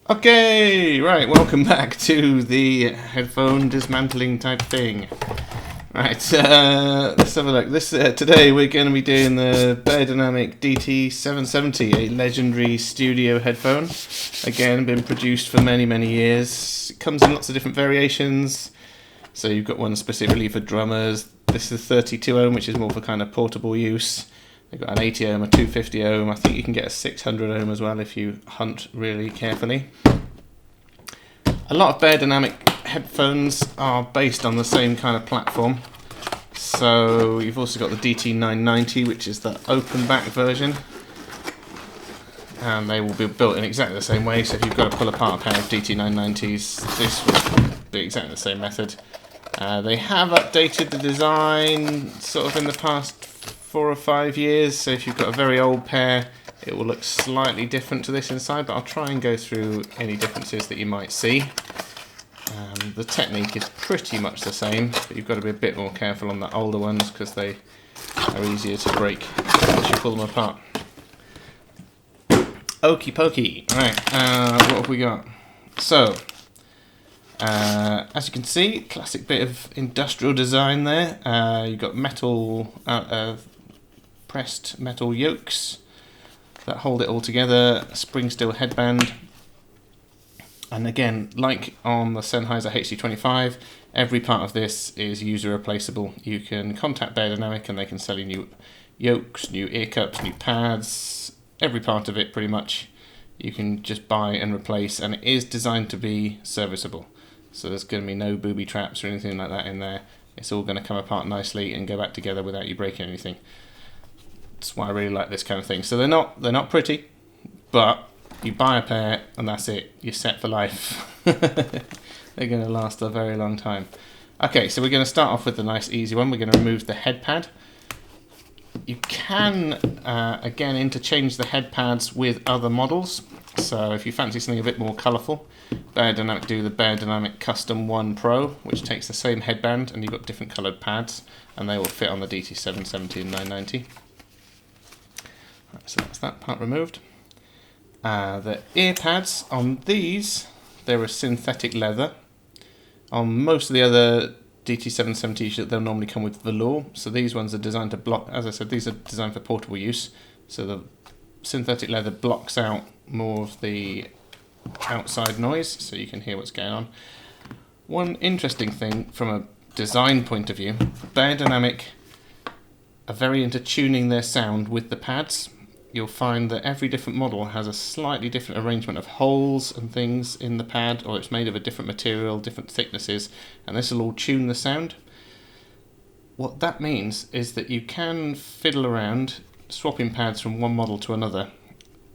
Okay, right, welcome back to the headphone dismantling type thing. Right, let's have a look. Today we're going to be doing the Beyerdynamic DT770, a legendary studio headphone. Again, been produced for many, many years. It comes in lots of different variations. So you've got one specifically for drummers. This is 32 ohm, which is more for kind of portable use. They've got an 80 ohm, a 250 ohm. I think you can get a 600 ohm as well if you hunt really carefully. A lot of Beyerdynamic headphones are based on the same kind of platform. So you've also got the DT990, which is the open back version. And they will be built in exactly the same way. So if you've got to pull apart a pair of DT990s, this will be exactly the same method. They have updated the design sort of in the past 4 or 5 years, so if you've got a very old pair it will look slightly different to this inside, but I'll try and go through any differences that you might see. The technique is pretty much the same, but you've got to be a bit more careful on the older ones because they are easier to break once you pull them apart. Okie pokey. Right, what have we got? So as you can see, classic bit of industrial design there. You've got metal, pressed metal yokes that hold it all together, spring steel headband. And again, like on the Sennheiser HC25, every part of this is user replaceable. You can contact Beyerdynamic and they can sell you new yokes, new ear cups, new pads, every part of it pretty much. You can just buy and replace, and it is designed to be serviceable. So there's going to be no booby traps or anything like that in there. It's all going to come apart nicely and go back together without you breaking anything. That's why I really like this kind of thing. So they're not pretty, but you buy a pair and that's it. You're set for life. They're going to last a very long time. Okay, so we're going to start off with the nice easy one. We're going to remove the head pad. You can, again, interchange the head pads with other models. So if you fancy something a bit more colourful, Beyerdynamic do the Beyerdynamic Custom 1 Pro, which takes the same headband and you've got different coloured pads, and they will fit on the DT770 and 990. Right, so that's that part removed. The ear pads on these, they're a synthetic leather. On most of the other DT770s, they'll normally come with velour, so these ones are designed to block, as I said, these are designed for portable use, so the synthetic leather blocks out more of the outside noise, so you can hear what's going on. One interesting thing from a design point of view, Beyerdynamic are very into tuning their sound with the pads. You'll find that every different model has a slightly different arrangement of holes and things in the pad, or it's made of a different material, different thicknesses, and this will all tune the sound. What that means is that you can fiddle around swapping pads from one model to another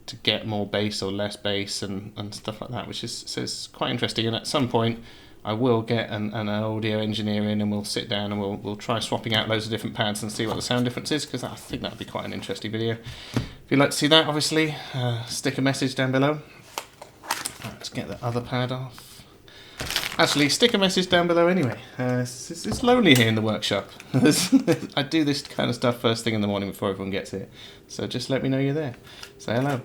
to get more bass or less bass and stuff like that, which is quite interesting. And at some point I will get an audio engineer in and we'll sit down and we'll try swapping out loads of different pads and see what the sound difference is, because I think that would be quite an interesting video. If you'd like to see that, obviously, stick a message down below. Let's get the other pad off. Actually, stick a message down below anyway. It's lonely here in the workshop. I do this kind of stuff first thing in the morning before everyone gets here. So just let me know you're there. Say hello.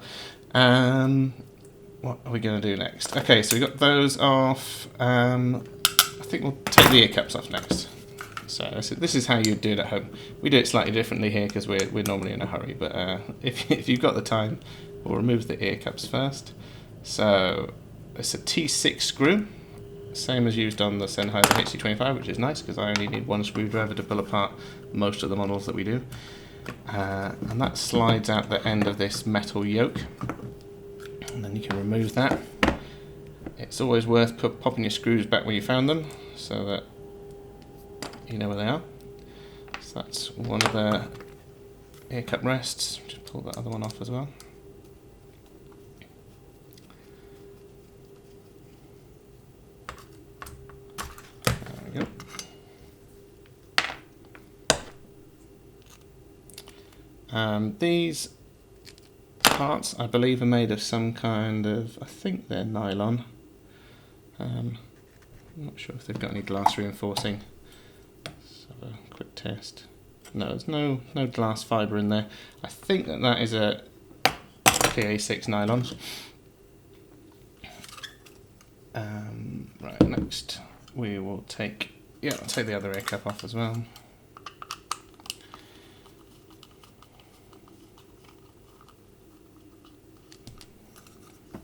What are we going to do next? Okay, so we got those off. I think we'll take the ear cups off next. So this is how you do it at home. We do it slightly differently here because we're normally in a hurry, but if you've got the time, we'll remove the ear cups first. So it's a T6 screw, same as used on the Sennheiser HC25, which is nice because I only need one screwdriver to pull apart most of the models that we do. And that slides out the end of this metal yoke, and then you can remove that. It's always worth popping your screws back where you found them so that you know where they are. So that's one of the ear cup rests. Just pull that other one off as well. There we go. These parts, I believe, are made of some kind of, I think they're nylon. I'm not sure if they've got any glass reinforcing. Let's have a quick test. No, there's no glass fibre in there. I think that is a PA6 nylon. Right, next we will take, I'll take the other air cup off as well.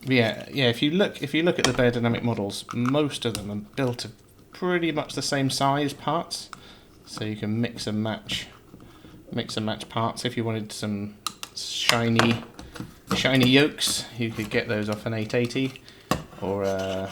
Yeah, if you look at the Beyerdynamic models, most of them are built of pretty much the same size parts, so you can mix and match parts. If you wanted some shiny yolks, you could get those off an 880 or a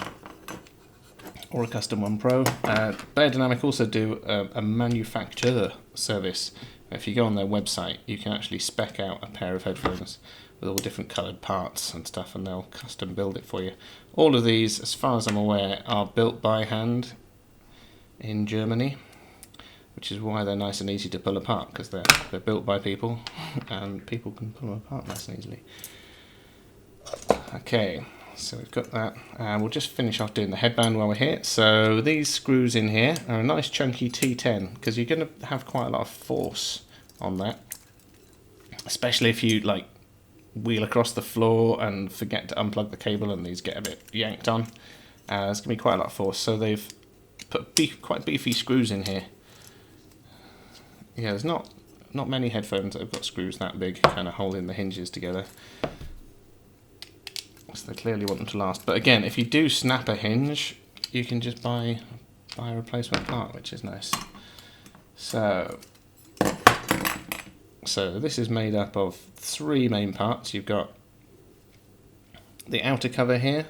Custom One Pro. Beyerdynamic also do a manufacturer service. If you go on their website, you can actually spec out a pair of headphones with all different coloured parts and stuff, and they'll custom build it for you. All of these, as far as I'm aware, are built by hand in Germany, which is why they're nice and easy to pull apart, because they're built by people and people can pull them apart nice and easily. Okay, so we've got that, and we'll just finish off doing the headband while we're here. So these screws in here are a nice chunky T10, because you're going to have quite a lot of force on that, especially if you like wheel across the floor and forget to unplug the cable and these get a bit yanked on. There's going to be quite a lot of force, so they've put quite beefy screws in here. Yeah, there's not many headphones that have got screws that big, kind of holding the hinges together. So they clearly want them to last. But again, if you do snap a hinge, you can just buy a replacement part, which is nice. So this is made up of 3 main parts. You've got the outer cover here,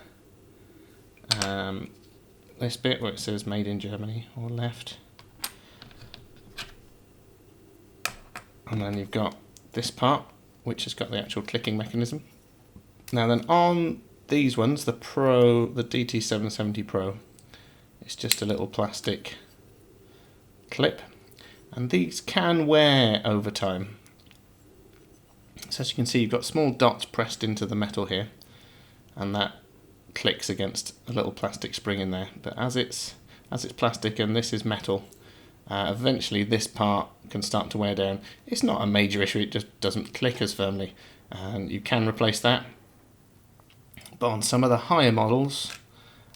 this bit where it says made in Germany or left, and then you've got this part which has got the actual clicking mechanism. Now then, on these ones, the DT770 Pro, it's just a little plastic clip, and these can wear over time. So as you can see, you've got small dots pressed into the metal here, and that clicks against a little plastic spring in there. But as it's plastic and this is metal, eventually this part can start to wear down. It's not a major issue, it just doesn't click as firmly, and you can replace that. But on some of the higher models,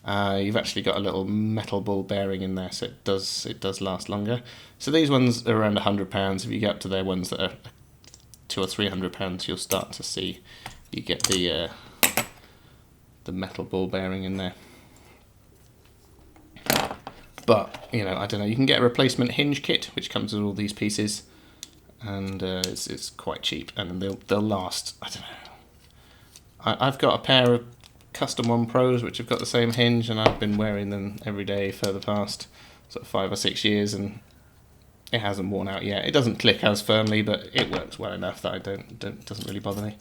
you've actually got a little metal ball bearing in there, so it does last longer. So these ones are around £100. If you get up to their ones that are £200 or £300, you'll start to see you get the metal ball bearing in there. But I don't know. You can get a replacement hinge kit which comes with all these pieces, and it's quite cheap, and they'll last. I don't know. I've got a pair of Custom One Pros which have got the same hinge, and I've been wearing them every day for the past sort of 5 or 6 years, and it hasn't worn out yet. It doesn't click as firmly, but it works well enough that it doesn't really bother me.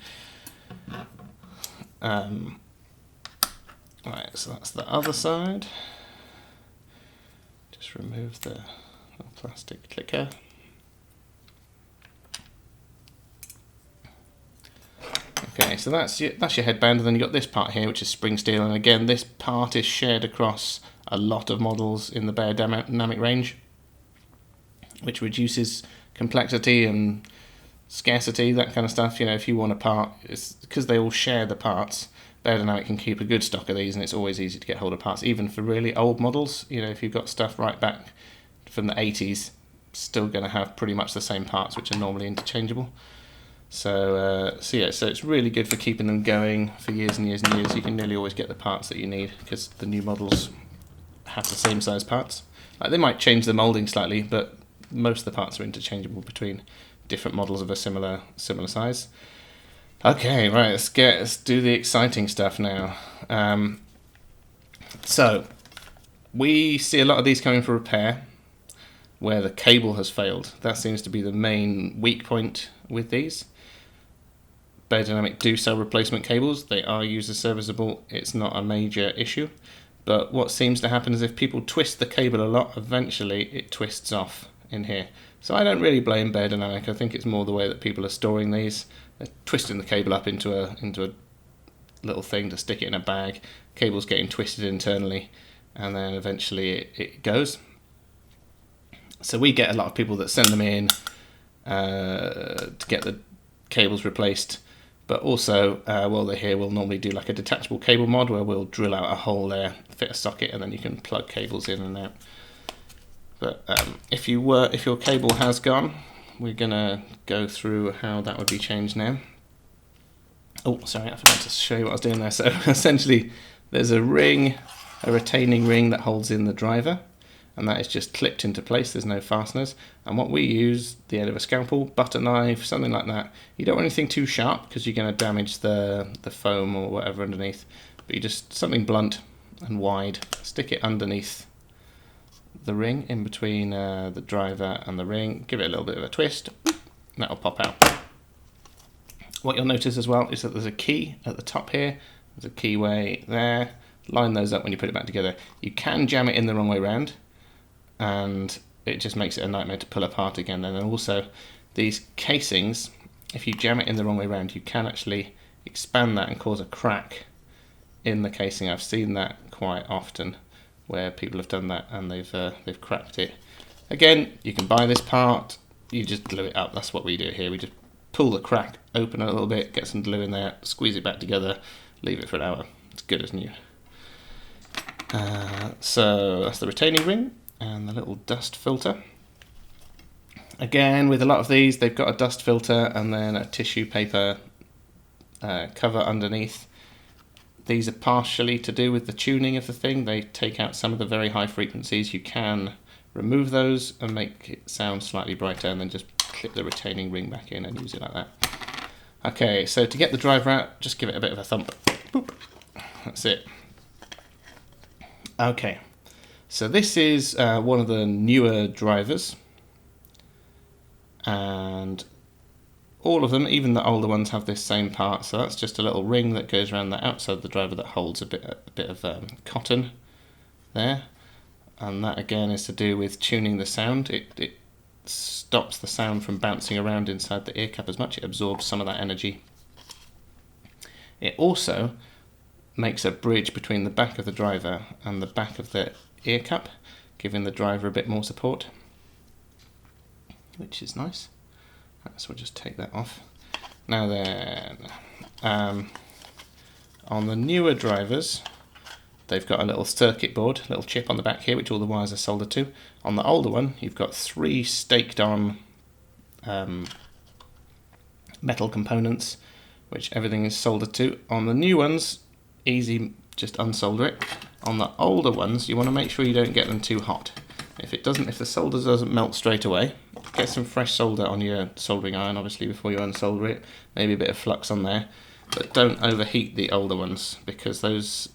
Right, so that's the other side. Just remove the little plastic clicker. Okay, so that's your headband, and then you've got this part here which is spring steel, and again this part is shared across a lot of models in the Beyerdynamic range, which reduces complexity and scarcity, that kind of stuff. If you want a part, it's because they all share the parts. Beyerdynamic can keep a good stock of these, and it's always easy to get hold of parts, even for really old models. If you've got stuff right back from the 80s, still going to have pretty much the same parts, which are normally interchangeable. So it's really good for keeping them going for years and years and years. You can nearly always get the parts that you need, because the new models have the same size parts. Like, they might change the moulding slightly, but most of the parts are interchangeable between different models of a similar size. Okay, right, let's do the exciting stuff now. So we see a lot of these coming for repair where the cable has failed. That seems to be the main weak point with these. Beyerdynamic do sell replacement cables. They are user serviceable. It's not a major issue. But what seems to happen is if people twist the cable a lot, eventually it twists off in here. So I don't really blame Beyerdynamic. I think it's more the way that people are storing these. They're twisting the cable up into a little thing to stick it in a bag. Cable's getting twisted internally, and then eventually it goes. So we get a lot of people that send them in to get the cables replaced, But also, while they're here, we'll normally do like a detachable cable mod where we'll drill out a hole there, fit a socket, and then you can plug cables in and out. But if your cable has gone, we're gonna go through how that would be changed now. Oh, sorry, I forgot to show you what I was doing there. So essentially, there's a ring, a retaining ring that holds in the driver, and that is just clipped into place. There's no fasteners. And what we use, the end of a scalpel, butter knife, something like that. You don't want anything too sharp because you're going to damage the foam or whatever underneath. But you just, something blunt and wide, stick it underneath the ring, in between the driver and the ring. Give it a little bit of a twist, and that'll pop out. What you'll notice as well is that there's a key at the top here. There's a keyway there. Line those up when you put it back together. You can jam it in the wrong way round, and it just makes it a nightmare to pull apart again. And then also these casings, if you jam it in the wrong way round, you can actually expand that and cause a crack in the casing. I've seen that quite often where people have done that and they've cracked it. Again, you can buy this part, you just glue it up. That's what we do here. We just pull the crack open a little bit, get some glue in there, squeeze it back together, leave it for an hour. It's good as new. So that's the retaining ring and the little dust filter. Again, with a lot of these, they've got a dust filter and then a tissue paper cover underneath. These are partially to do with the tuning of the thing. They take out some of the very high frequencies. You can remove those and make it sound slightly brighter, and then just clip the retaining ring back in and use it like that. Okay, so to get the driver out, just give it a bit of a thump. Boop. That's it. Okay, so this is one of the newer drivers, and all of them, even the older ones, have this same part. So that's just a little ring that goes around the outside of the driver that holds a bit of cotton there, and that again is to do with tuning the sound. It stops the sound from bouncing around inside the ear cap as much. It absorbs some of that energy. It also makes a bridge between the back of the driver and the back of the ear cap, giving the driver a bit more support, which is nice. So we'll just take that off. Now then, on the newer drivers, they've got a little circuit board, little chip on the back here, which all the wires are soldered to. On the older one, you've got 3 staked on metal components, which everything is soldered to. On the new ones, easy, just unsolder it. On the older ones, you want to make sure you don't get them too hot. If the solder doesn't melt straight away, get some fresh solder on your soldering iron, obviously, before you unsolder it. Maybe a bit of flux on there, but don't overheat the older ones, because those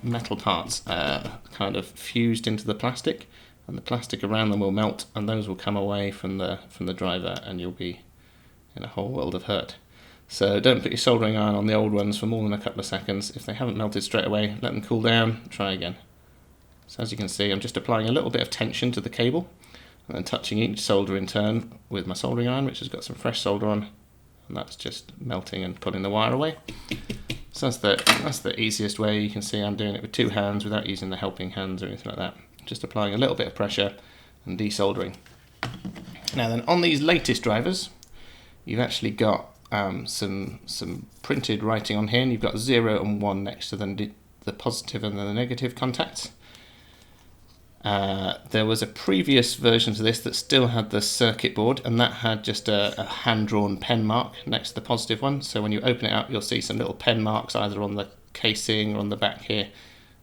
metal parts are kind of fused into the plastic, and the plastic around them will melt, and those will come away from the driver, and you'll be in a whole world of hurt. So don't put your soldering iron on the old ones for more than a couple of seconds. If they haven't melted straight away, let them cool down, try again. So as you can see, I'm just applying a little bit of tension to the cable and then touching each solder in turn with my soldering iron, which has got some fresh solder on, and that's just melting and pulling the wire away. So that's the easiest way. You can see I'm doing it with 2 hands without using the helping hands or anything like that. Just applying a little bit of pressure and desoldering. Now then, on these latest drivers, you've actually got some printed writing on here, and you've got 0 and 1 next to the positive and the negative contacts. There was a previous version to this that still had the circuit board, and that had just a hand-drawn pen mark next to the positive one. So when you open it up, you'll see some little pen marks either on the casing or on the back here,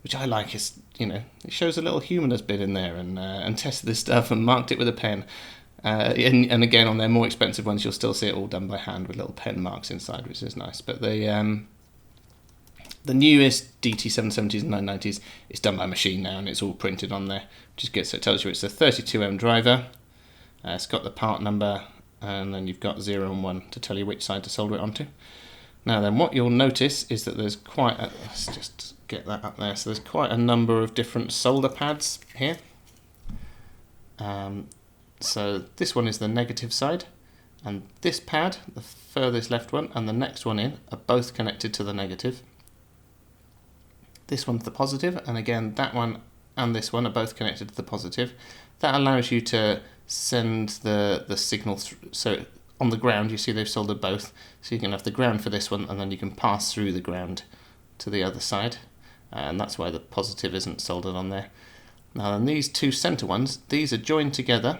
which I like. Is, it shows a little human has been in there and tested this stuff and marked it with a pen. And again, on their more expensive ones, you'll still see it all done by hand with little pen marks inside, which is nice. But the newest DT770s and 990s is done by machine now, and it's all printed on there, which is good. So it tells you it's a 32M driver. It's got the part number, and then you've got 0 and 1 to tell you which side to solder it onto. Now then, what you'll notice is that there's let's just get that up there. So there's quite a number of different solder pads here. So this one is the negative side, and this pad, the furthest left one, and the next one in are both connected to the negative. This one's the positive, and again that one and this one are both connected to the positive. That allows you to send the signal through. So on the ground, you see they've soldered both, so you can have the ground for this one, and then you can pass through the ground to the other side, and that's why the positive isn't soldered on there. Now then, these two center ones, these are joined together,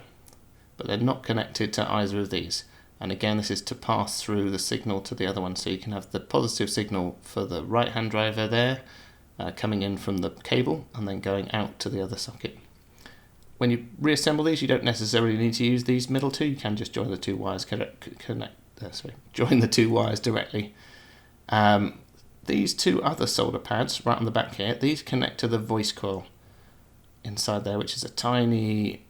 but they're not connected to either of these. And again, this is to pass through the signal to the other one, so you can have the positive signal for the right-hand driver there, coming in from the cable, and then going out to the other socket. When you reassemble these, you don't necessarily need to use these middle two. You can just join the two wires join the two wires directly. These two other solder pads right on the back here, these connect to the voice coil inside there, which is a tiny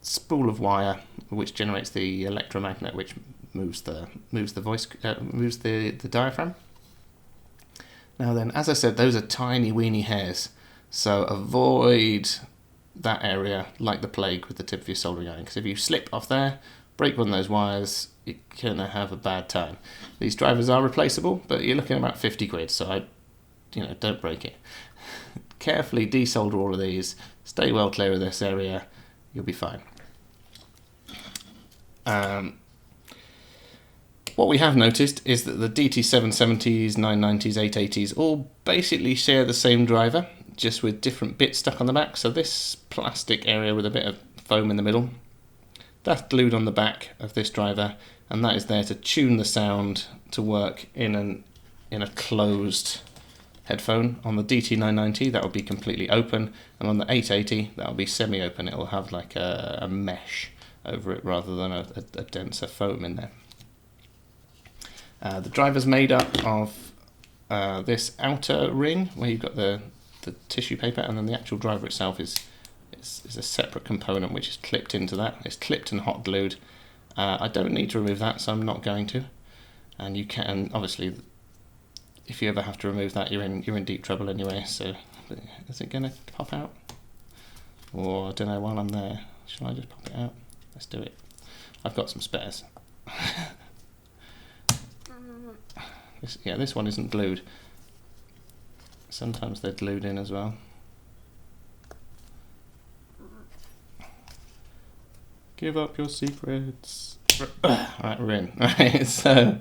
spool of wire which generates the electromagnet which moves the diaphragm. Now then, as I said, those are tiny weeny hairs, so avoid that area like the plague with the tip of your soldering iron, because if you slip off there, break one of those wires, you're gonna have a bad time. These drivers are replaceable, but you're looking at about 50 quid, so don't break it. Carefully desolder all of these, stay well clear of this area, you'll be fine. What we have noticed is that the DT770s, 990s, 880s all basically share the same driver, just with different bits stuck on the back. So this plastic area with a bit of foam in the middle, that's glued on the back of this driver, and that is there to tune the sound to work in a closed headphone. On the DT990 that will be completely open, and on the 880 that will be semi-open. It will have like a mesh over it rather than a denser foam in there. The driver's made up of this outer ring where you've got the tissue paper, and then the actual driver itself is a separate component which is clipped into that. It's clipped and hot glued. I don't need to remove that, so I'm not going to. And you can, obviously, if you ever have to remove that, you're in deep trouble anyway. So, is it going to pop out? Or I don't know. While I'm there, shall I just pop it out? Let's do it. I've got some spares. This one isn't glued. Sometimes they're glued in as well. Give up your secrets. Right, we're in. Right, so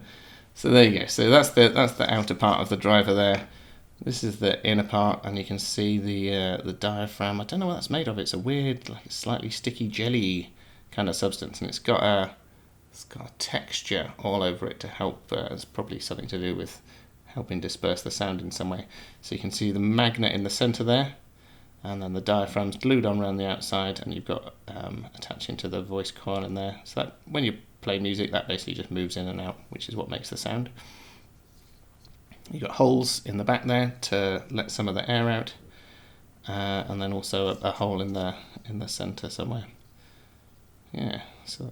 there you go. So that's the outer part of the driver there. This is the inner part, and you can see the diaphragm. I don't know what that's made of. It's a weird, like slightly sticky jelly kind of substance, and it's got a texture all over it to help. It's probably something to do with helping disperse the sound in some way. So you can see the magnet in the center there, and then the diaphragm's glued on around the outside, and you've got attaching to the voice coil in there. So that when you play music, that basically just moves in and out, which is what makes the sound. You've got holes in the back there to let some of the air out, and then also a hole in the center somewhere. Yeah, so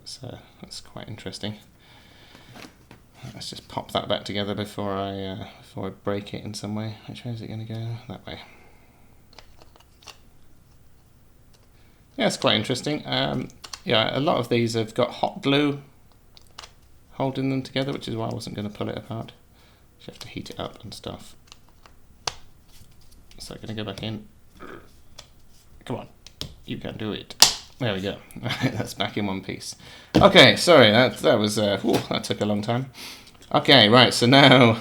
that's quite interesting. Let's just pop that back together before I break it in some way. Which way is it going to go? That way. Yeah, it's quite interesting. A lot of these have got hot glue holding them together, which is why I wasn't going to pull it apart. You have to heat it up and stuff. So I'm going to go back in. Come on, you can do it. There we go. That's back in one piece. Okay, sorry, that took a long time. Okay, right. So now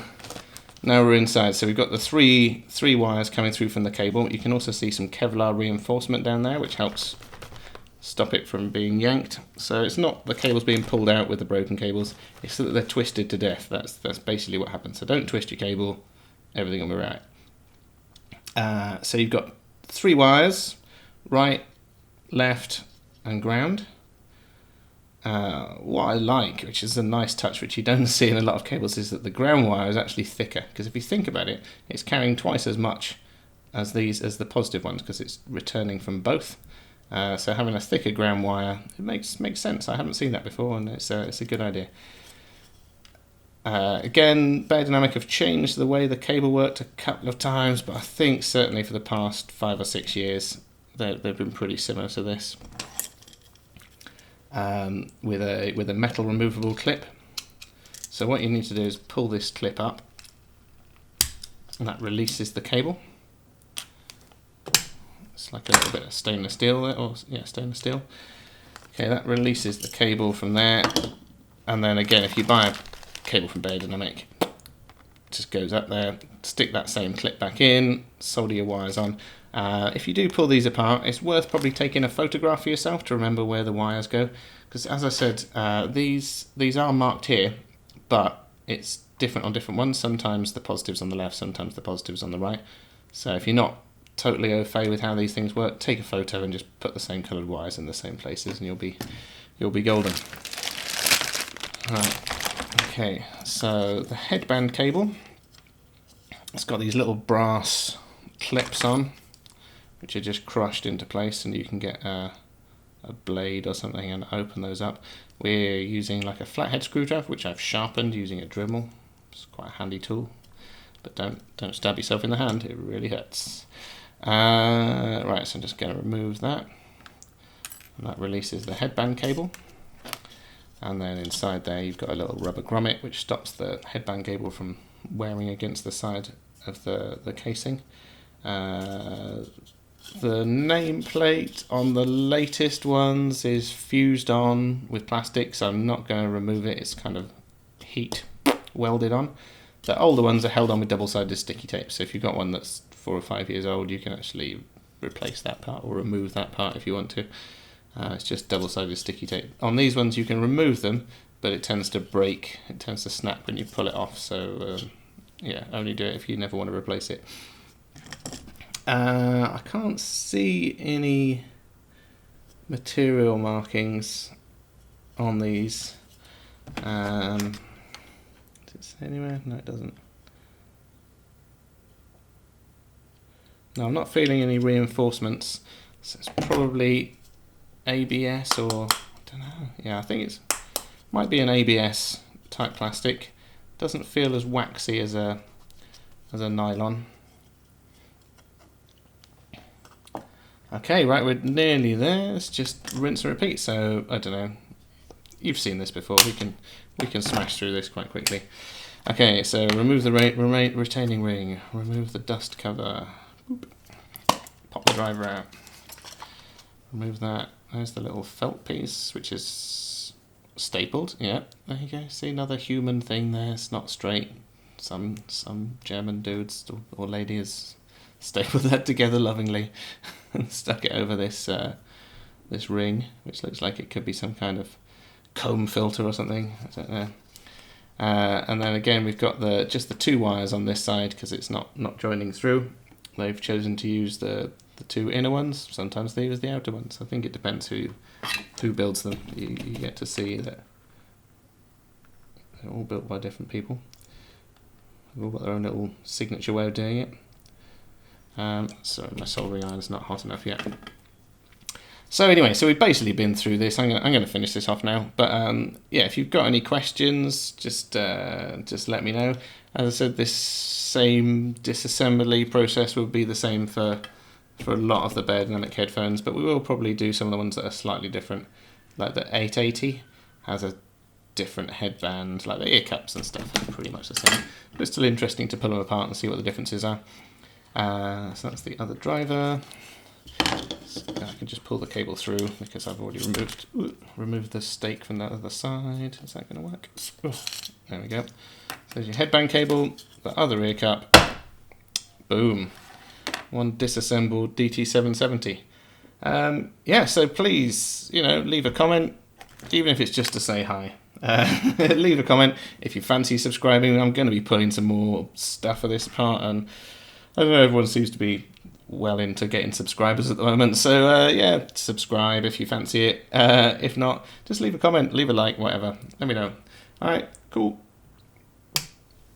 we're inside. So we've got the three wires coming through from the cable. You can also see some Kevlar reinforcement down there, which helps stop it from being yanked. So it's not the cables being pulled out with the broken cables. It's that they're twisted to death. That's basically what happens. So don't twist your cable. Everything will be right. So you've got 3 wires, right, left and ground. What I like, which is a nice touch which you don't see in a lot of cables, is that the ground wire is actually thicker, because if you think about it, it's carrying twice as much as the positive ones, because it's returning from both. So having a thicker ground wire, it makes sense. I haven't seen that before, and it's a good idea. Again, Beyerdynamic have changed the way the cable worked a couple of times, but I think certainly for the past 5 or 6 years they've been pretty similar to this, with a metal removable clip. So what you need to do is pull this clip up, and that releases the cable. It's like a little bit of stainless steel there, stainless steel. Okay, that releases the cable from there, And then again, if you buy a cable from Beyerdynamic, just goes up there, stick that same clip back in, solder your wires on. If you do pull these apart, it's worth probably taking a photograph for yourself to remember where the wires go, because as I said, these are marked here, but it's different on different ones. Sometimes the positive's on the left, sometimes the positive's on the right. So if you're not totally au fait with how these things work, take a photo and just put the same coloured wires in the same places, and you'll be golden. Right. Okay, so the headband cable, it's got these little brass clips on, which are just crushed into place, and you can get a blade or something and open those up. We're using like a flathead screwdriver, which I've sharpened using a Dremel. It's quite a handy tool, but don't stab yourself in the hand, it really hurts. Right, so I'm just going to remove that, and that releases the headband cable. And then inside there you've got a little rubber grommet which stops the headband cable from wearing against the side of the casing. The nameplate on the latest ones is fused on with plastic, so I'm not going to remove it. It's kind of heat welded on. The older ones are held on with double-sided sticky tape, so if you've got one that's 4 or 5 years old, you can actually replace that part or remove that part if you want to. It's just double-sided sticky tape. On these ones you can remove them, but it tends to break, it tends to snap when you pull it off, so yeah, only do it if you never want to replace it. I can't see any material markings on these. Does it say anywhere? No, it doesn't. No, I'm not feeling any reinforcements, so it's probably ABS or, I don't know, yeah, I think it's might be an ABS type plastic. Doesn't feel as waxy as a nylon. Okay, right, we're nearly there. Let's just rinse and repeat. So I don't know, you've seen this before. We can smash through this quite quickly. Okay, so remove the retaining ring, remove the dust cover, boop. Pop the driver out, remove that. There's the little felt piece, which is stapled. Yeah, there you go. See, another human thing there. It's not straight. Some German dudes or lady has stapled that together lovingly and stuck it over this this ring, which looks like it could be some kind of comb filter or something. I don't know. And then again, we've got just the 2 wires on this side because it's not joining through. They've chosen to use the 2 inner ones. Sometimes they use the outer ones. I think it depends who builds them. You get to see that they're all built by different people. They've all got their own little signature way of doing it. Sorry, my soldering iron's not hot enough yet. So anyway, so we've basically been through this. I'm going to finish this off now. But yeah, if you've got any questions, just let me know. As I said, this same disassembly process will be the same for a lot of the Beyerdynamic headphones, but we will probably do some of the ones that are slightly different. Like the 880 has a different headband, like the ear cups and stuff, pretty much the same. But it's still interesting to pull them apart and see what the differences are. So that's the other driver. So I can just pull the cable through because I've already removed the stake from that other side. Is that going to work? There we go. So there's your headband cable, the other ear cup. Boom. One disassembled DT770. Yeah, so please, leave a comment, even if it's just to say hi. Leave a comment if you fancy subscribing. I'm going to be putting some more stuff for this part, and I don't know, everyone seems to be well into getting subscribers at the moment, so yeah, subscribe if you fancy it. If not, just leave a comment, leave a like, whatever. Let me know. Alright, cool.